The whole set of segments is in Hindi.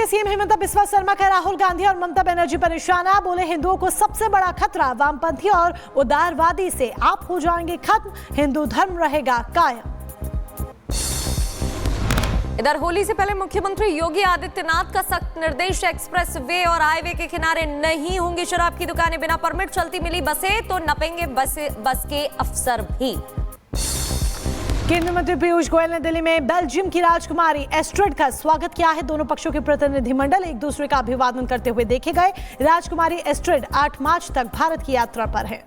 सीएम हेमंत बिस्वा शर्मा का राहुल गांधी और ममता बनर्जी पर निशाना। बोले हिंदुओं को सबसे बड़ा खतरा वामपंथी और उदारवादी से, आप हो जाएंगे खत्म, हिंदू धर्म रहेगा कायम। इधर होली से पहले मुख्यमंत्री योगी आदित्यनाथ का सख्त निर्देश, एक्सप्रेस वे और हाईवे के किनारे नहीं होंगी शराब की दुकानें, बिना परमिट चलती मिली बसें तो नपेंगे बस के अफसर भी। केंद्रीय मंत्री पीयूष गोयल ने दिल्ली में बेल्जियम की राजकुमारी एस्ट्रिड का स्वागत किया है। दोनों पक्षों के प्रतिनिधिमंडल एक दूसरे का अभिवादन करते हुए देखे गए। राजकुमारी एस्ट्रिड 8 मार्च तक भारत की यात्रा पर है।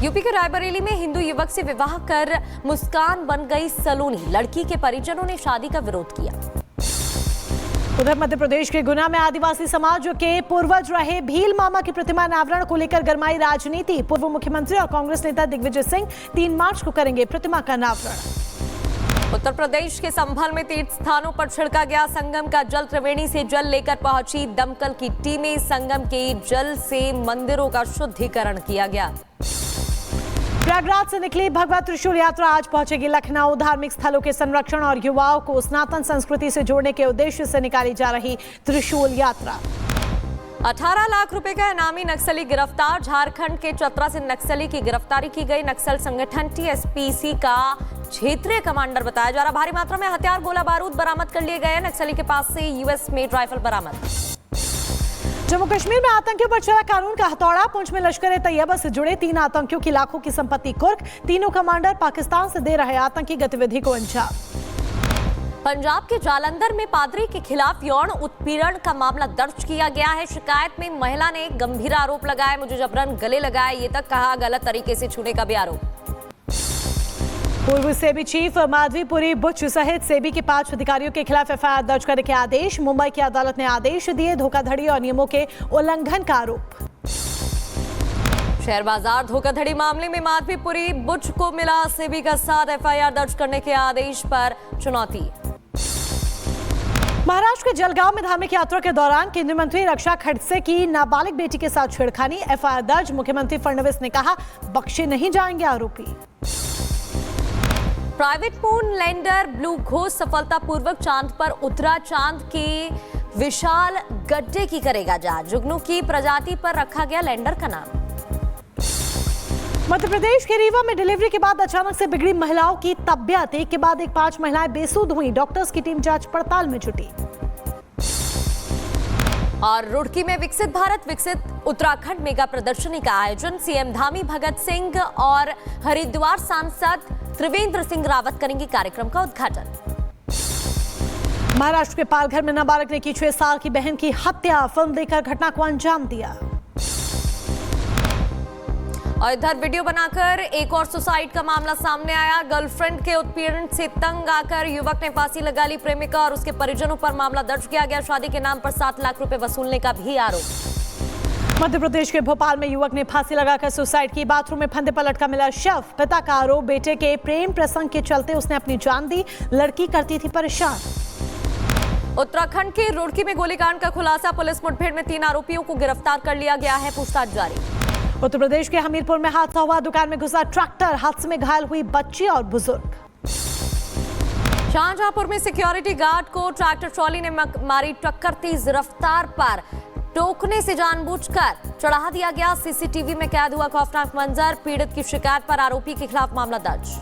यूपी के रायबरेली में हिंदू युवक से विवाह कर मुस्कान बन गई सलोनी, लड़की के परिजनों ने शादी का विरोध किया। उधर मध्य प्रदेश के गुना में आदिवासी समाज के पूर्वज रहे भील मामा की प्रतिमा अनावरण को लेकर गरमाई राजनीति। पूर्व मुख्यमंत्री और कांग्रेस नेता दिग्विजय सिंह 3 मार्च को करेंगे प्रतिमा का अनावरण। उत्तर प्रदेश के संभल में तीर्थ स्थानों पर छिड़का गया संगम का जल। त्रिवेणी से जल लेकर पहुंची दमकल की टीमें, संगम के जल से मंदिरों का शुद्धिकरण किया गया। प्रयागराज से निकली भगवत त्रिशूल यात्रा आज पहुंचेगी लखनऊ। धार्मिक स्थलों के संरक्षण और युवाओं को सनातन संस्कृति से जोड़ने के उद्देश्य से निकाली जा रही त्रिशूल यात्रा। 18 लाख रुपए का इनामी नक्सली गिरफ्तार। झारखंड के चतरा से नक्सली की गिरफ्तारी की गई। नक्सल संगठन टीएसपीसी का क्षेत्रीय कमांडर बताया जा रहा। भारी मात्रा में हथियार, गोला बारूद बरामद कर लिए गए। नक्सली के पास से यूएस मेड राइफल बरामद। जम्मू कश्मीर में आतंकियों पर चला कानून का हथौड़ा। पुंछ में लश्कर ए तैयबा से जुड़े 3 आतंकियों की लाखों की संपत्ति कुर्क। तीनों कमांडर पाकिस्तान से दे रहे आतंकी गतिविधि को अंजाम। पंजाब के जालंधर में पादरी के खिलाफ यौन उत्पीड़न का मामला दर्ज किया गया है। शिकायत में महिला ने गंभीर आरोप लगाए, मुझे जबरन गले लगाए, ये तक कहा, गलत तरीके से छूने का भी आरोप। पूर्व सेबी चीफ माधवीपुरी बुच सहित सेबी के 5 अधिकारियों के खिलाफ एफआईआर दर्ज करने के आदेश। मुंबई की अदालत ने आदेश दिए। धोखाधड़ी और नियमों के उल्लंघन का आरोप। शेयर बाजार धोखाधड़ी मामले में माधवीपुरी बुच को मिला सेबी का साथ। एफआईआर दर्ज करने के आदेश पर चुनौती। महाराष्ट्र के जलगांव में धार्मिक यात्रा के दौरान केंद्रीय मंत्री रक्षा खड़से की नाबालिग बेटी के साथ छेड़खानी। एफआईआर दर्ज। मुख्यमंत्री फडणवीस ने कहा, बख्शे नहीं जाएंगे आरोपी। Private moon lander blue Ghosh सफलतापूर्वक चांद पर उतरा। चांद के विशाल गड्ढे की करेगा जांच। जुगनू की प्रजाति पर रखा गया लैंडर का नाम। मध्य प्रदेश के रीवा में डिलीवरी के बाद अचानक से बिगड़ी महिलाओं की तबीयत। एक के बाद एक 5 महिलाएं बेसुध हुई। डॉक्टर्स की टीम जांच पड़ताल में जुटी। और रुड़की में विकसित भारत विकसित उत्तराखंड मेगा प्रदर्शनी का आयोजन। सीएम धामी भगत सिंह और हरिद्वार सांसद त्रिवेंद्र सिंह रावत करेंगे कार्यक्रम का उद्घाटन। महाराष्ट्र के पालघर में नाबालिग ने की 6 साल की बहन की हत्या। फिल्म देखकर घटना को अंजाम दिया। और इधर वीडियो बनाकर एक और सुसाइड का मामला सामने आया। गर्लफ्रेंड के उत्पीड़न से तंग आकर युवक ने फांसी लगा ली। प्रेमिका और उसके परिजनों पर मामला दर्ज किया गया। शादी के नाम पर 7 लाख रुपए वसूलने का भी आरोप। मध्य प्रदेश के भोपाल में युवक ने फांसी लगाकर सुसाइड की। बाथरूम में फंदे पर लटका मिला शव। पिता का आरोप, बेटे के प्रेम प्रसंग के चलते उसने अपनी जान दी। लड़की करती थी परेशान। उत्तराखंड के रुड़की में गोलीकांड का खुलासा। पुलिस मुठभेड़ में 3 आरोपियों को गिरफ्तार कर लिया गया है। पूछताछ जारी। उत्तर प्रदेश के हमीरपुर में हादसा हुआ। दुकान में घुसा ट्रैक्टर। हादसे में घायल हुई बच्ची और बुजुर्ग। शाहजहांपुर में सिक्योरिटी गार्ड को ट्रैक्टर ट्रॉली ने मारी टक्कर। तेज रफ्तार पर टोकने से जानबूझकर चढ़ा दिया गया। सीसीटीवी में कैद हुआ खौफनाक मंजर। पीड़ित की शिकायत पर आरोपी के खिलाफ मामला दर्ज।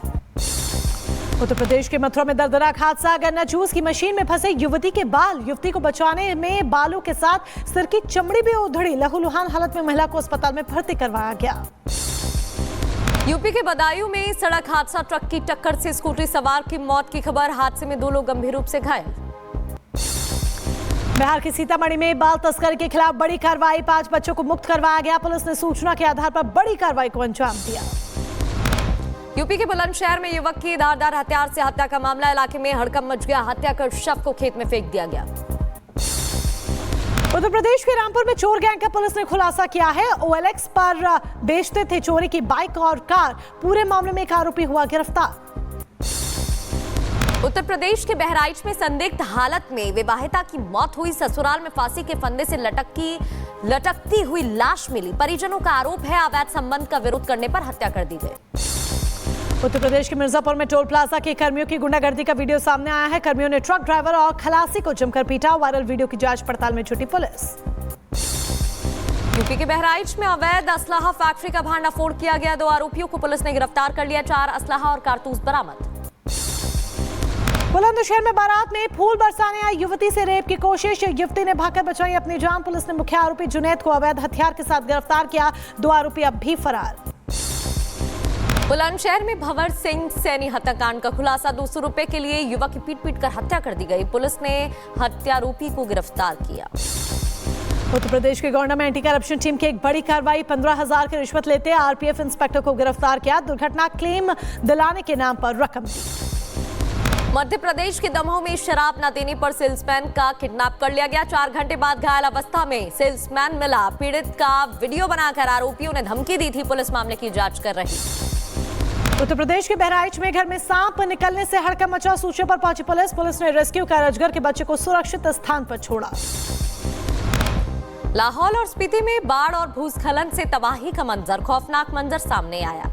उत्तर प्रदेश के मथुरा में दर्दनाक हादसा। गन्ना जूस की मशीन में फंसे युवती के बाल। युवती को बचाने में बालों के साथ सिर की चमड़ी भी उधड़ी। लहूलुहान हालत में महिला को अस्पताल में भर्ती करवाया गया। यूपी के बदायूं में सड़क हादसा। ट्रक की टक्कर से स्कूटी सवार की मौत की खबर। हादसे में 2 लोग गंभीर रूप से घायल। बिहार के सीतामढ़ी में बाल तस्करी के खिलाफ बड़ी कार्रवाई। 5 बच्चों को मुक्त करवाया गया। पुलिस ने सूचना के आधार पर बड़ी कार्रवाई को अंजाम दिया। यूपी के बुलंदशहर में युवक की धारदार हथियार से हत्या का मामला। इलाके में हड़कंप मच गया। हत्या कर शव को खेत में फेंक दिया गया। उत्तर प्रदेश के रामपुर में चोर गैंग का पुलिस ने खुलासा किया है। OLX पर बेचते थे चोरी की बाइक और कार। पूरे मामले में एक आरोपी हुआ गिरफ्तार। उत्तर प्रदेश के बहराइच में संदिग्ध हालत में विवाहिता की मौत हुई। ससुराल में फांसी के फंदे से लटकती हुई लाश मिली। परिजनों का आरोप है अवैध संबंध का विरोध करने पर हत्या कर दी गई। उत्तर प्रदेश के मिर्जापुर में टोल प्लाजा के कर्मियों की गुंडागर्दी का वीडियो सामने आया है। कर्मियों ने ट्रक ड्राइवर और खलासी को जमकर पीटा। वायरल वीडियो की जांच पड़ताल में जुटी पुलिस। यूपी के बहराइच में अवैध असलाहा फैक्ट्री का भांडाफोड़ किया गया। 2 आरोपियों को पुलिस ने गिरफ्तार कर लिया। 4 असलाहा और कारतूस बरामद। बुलंदशहर में बारात में फूल बरसाने आई युवती से रेप की कोशिश। युवती ने भागकर बचाई अपनी जान। पुलिस ने मुख्य आरोपी जुनैद को अवैध हथियार के साथ गिरफ्तार किया। 2 आरोपी अब भी फरार। बुलंदशहर में भंवर सिंह सैनी हत्याकांड का खुलासा। 200 रुपए के लिए युवक की पीट कर हत्या कर दी गई। पुलिस ने हत्यारोपी को गिरफ्तार किया। उत्तर प्रदेश के गोंडा में एंटी करप्शन टीम की एक बड़ी कार्रवाई। 15,000 की रिश्वत लेते आरपीएफ इंस्पेक्टर को गिरफ्तार किया। दुर्घटना क्लेम दिलाने के नाम पर रकम दी। मध्य प्रदेश के दमोह में शराब न देने पर सेल्समैन का किडनैप कर लिया गया। 4 घंटे बाद घायल अवस्था में सेल्समैन मिला। पीड़ित का वीडियो बनाकर आरोपियों ने धमकी दी थी। पुलिस मामले की जांच कर रही। उत्तर प्रदेश के बहराइच में घर में सांप निकलने से हड़कंप मचा। सूचना पर पहुंची पुलिस। पुलिस ने रेस्क्यू कर अजगर के बच्चे को सुरक्षित स्थान पर छोड़ा। लाहौल और स्पीति में बाढ़ और भूस्खलन से तबाही का मंजर। खौफनाक मंजर सामने आया।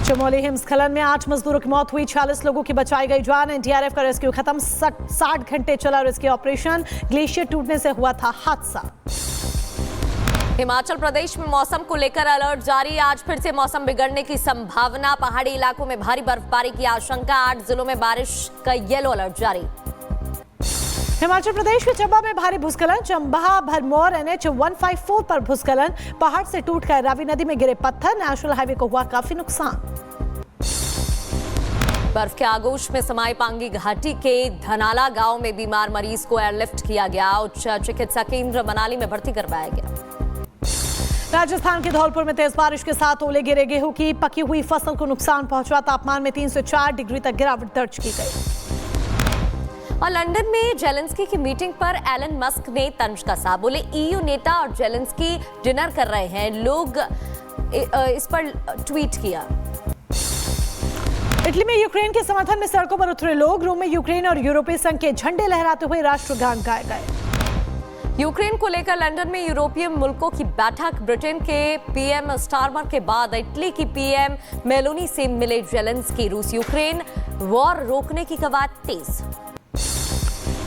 चमोली हिमस्खलन में 8 मजदूरों की मौत हुई। 46 लोगों की बचाई गई जान। एनडीआरएफ का रेस्क्यू खत्म। 60 घंटे चला रेस्क्यू ऑपरेशन। ग्लेशियर टूटने से हुआ था हादसा। हिमाचल प्रदेश में मौसम को लेकर अलर्ट जारी। आज फिर से मौसम बिगड़ने की संभावना। पहाड़ी इलाकों में भारी बर्फबारी की आशंका। 8 जिलों में बारिश का येलो अलर्ट जारी। हिमाचल प्रदेश के चंबा में भारी भूस्खलन। चंबा भरमौर NH 154 पर भूस्खलन। पहाड़ से टूटकर रावी नदी में गिरे पत्थर। नेशनल हाईवे को हुआ काफी नुकसान। बर्फ के आगोश में समाई पांगी घाटी के धनाला गांव में बीमार मरीज को एयरलिफ्ट किया गया। उच्च चिकित्सा केंद्र मनाली में भर्ती करवाया गया। राजस्थान के धौलपुर में तेज बारिश के साथ ओले गिरे। गेहूं की पकी हुई फसल को नुकसान पहुंचा। तापमान में 3 से 4 डिग्री तक गिरावट दर्ज की गई। और लंदन में जेलेंस्की की मीटिंग पर एलन मस्क ने तंज कसा। बोले EU नेता और जेलेंस्की डिनर कर रहे हैं। लोग इस पर ट्वीट किया। इटली में यूक्रेन के समर्थन में सड़कों पर उतरे लोग। रोम में यूक्रेन और यूरोपीय संघ के झंडे लहराते हुए राष्ट्रगान गाए गए। यूक्रेन को लेकर लंदन में यूरोपीय मुल्कों की बैठक। ब्रिटेन के PM स्टारमर के बाद इटली की PM मेलोनी से मिले जेलेंस्की। रूस यूक्रेन वॉर रोकने की कवायद तेज।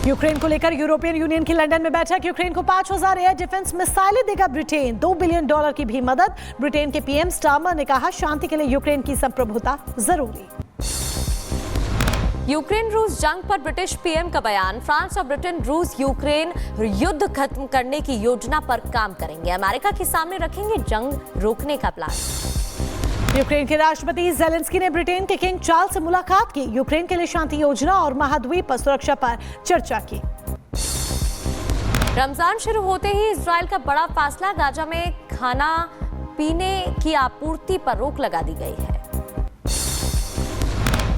यूक्रेन को लेकर यूरोपियन यूनियन की लंदन में बैठक। यूक्रेन को 5000 एयर डिफेंस मिसाइलें देगा ब्रिटेन। $2 बिलियन की भी मदद। ब्रिटेन के PM स्टारमर ने कहा शांति के लिए यूक्रेन की संप्रभुता जरूरी। यूक्रेन रूस जंग पर ब्रिटिश PM का बयान। फ्रांस और ब्रिटेन रूस यूक्रेन युद्ध खत्म करने की योजना पर काम करेंगे। अमेरिका के सामने रखेंगे जंग रोकने का प्लान। यूक्रेन के राष्ट्रपति जेलेंस्की ने ब्रिटेन के किंग चार्ल्स से मुलाकात की। यूक्रेन के लिए शांति योजना और महाद्वीप पर सुरक्षा पर चर्चा की। रमजान शुरू होते ही इजराइल का बड़ा फैसला। गाजा में खाना पीने की आपूर्ति पर रोक लगा दी गई है।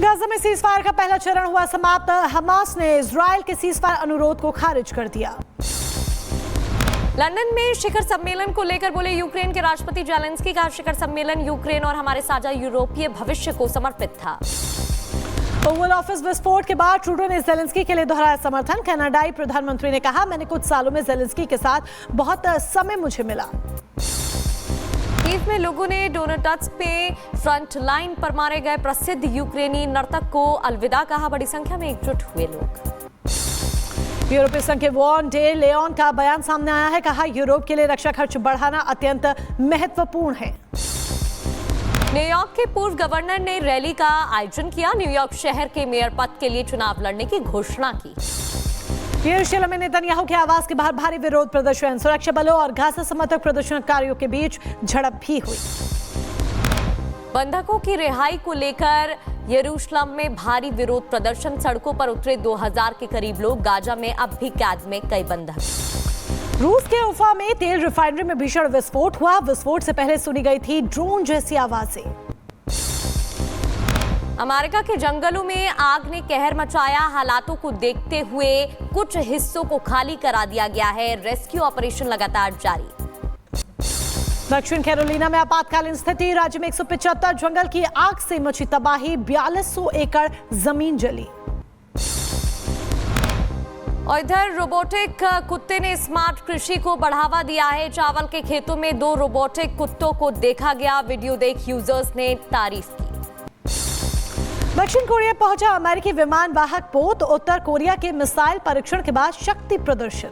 गाजा में सीजफायर का पहला चरण हुआ समाप्त। हमास ने इजराइल के सीजफायर अनुरोध को खारिज कर दिया। लंदन में शिखर सम्मेलन को लेकर बोले यूक्रेन के राष्ट्रपति जेलेंस्की का शिखर सम्मेलन यूक्रेन और हमारे साझा यूरोपीय भविष्य को समर्पित था। ओवल ऑफिस विस्फोट के बाद ट्रूडो ने जेलेंस्की के लिए दोहराया समर्थन। कनाडाई प्रधानमंत्री ने कहा मैंने कुछ सालों में जेलेंस्की के साथ बहुत समय मुझे मिला। कीव में लोगों ने डोनेट्स पे फ्रंट लाइन पर मारे गए प्रसिद्ध यूक्रेनी नर्तक को अलविदा कहा। बड़ी संख्या में एकजुट हुए लोग। यूरोपीय संघ के वॉन डे लेऑन का बयान सामने आया है। कहा यूरोप के लिए रक्षा खर्च बढ़ाना अत्यंत महत्वपूर्ण है। न्यूयॉर्क के पूर्व गवर्नर ने रैली का आयोजन किया। न्यूयॉर्क शहर के मेयर पद के लिए चुनाव लड़ने की घोषणा की। यरूशलेम में नेतन्याहू के आवास के बाहर भारी विरोध प्रदर्शन। सुरक्षा बलों और गाजा समर्थक प्रदर्शनकारियों के बीच झड़प भी हुई। बंधकों की रिहाई को लेकर यरूशलेम में भारी विरोध प्रदर्शन। सड़कों पर उतरे 2000 के करीब लोग। गाजा में अब भी कैद में कई बंधक। रूस के उफा में तेल रिफाइनरी में भीषण विस्फोट हुआ। विस्फोट से पहले सुनी गई थी ड्रोन जैसी आवाजें। अमेरिका के जंगलों में आग ने कहर मचाया। हालातों को देखते हुए कुछ हिस्सों को खाली करा दिया गया है। रेस्क्यू ऑपरेशन लगातार जारी। दक्षिण कैरोलिना में आपातकालीन स्थिति। राज्य में 175 जंगल की आग से मची तबाही। 4200 एकड़ जमीन जली। और इधर रोबोटिक कुत्ते ने स्मार्ट कृषि को बढ़ावा दिया है। चावल के खेतों में 2 रोबोटिक कुत्तों को देखा गया। वीडियो देख यूजर्स ने तारीफ की। दक्षिण कोरिया पहुंचा अमेरिकी विमान वाहक पोत। उत्तर कोरिया के मिसाइल परीक्षण के बाद शक्ति प्रदर्शन।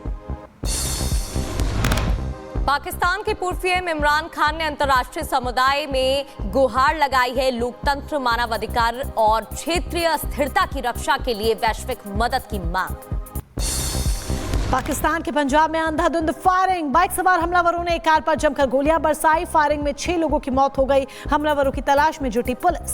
पाकिस्तान के पूर्व पीएम इमरान खान ने अंतर्राष्ट्रीय समुदाय में गुहार लगाई है। लोकतंत्र, मानवाधिकार और क्षेत्रीय स्थिरता की रक्षा के लिए वैश्विक मदद की मांग। पाकिस्तान के पंजाब में अंधाधुंध फायरिंग। बाइक सवार हमलावरों ने एक कार पर जमकर गोलियां बरसाई। फायरिंग में 6 लोगों की मौत हो गई। हमलावरों की तलाश में जुटी पुलिस।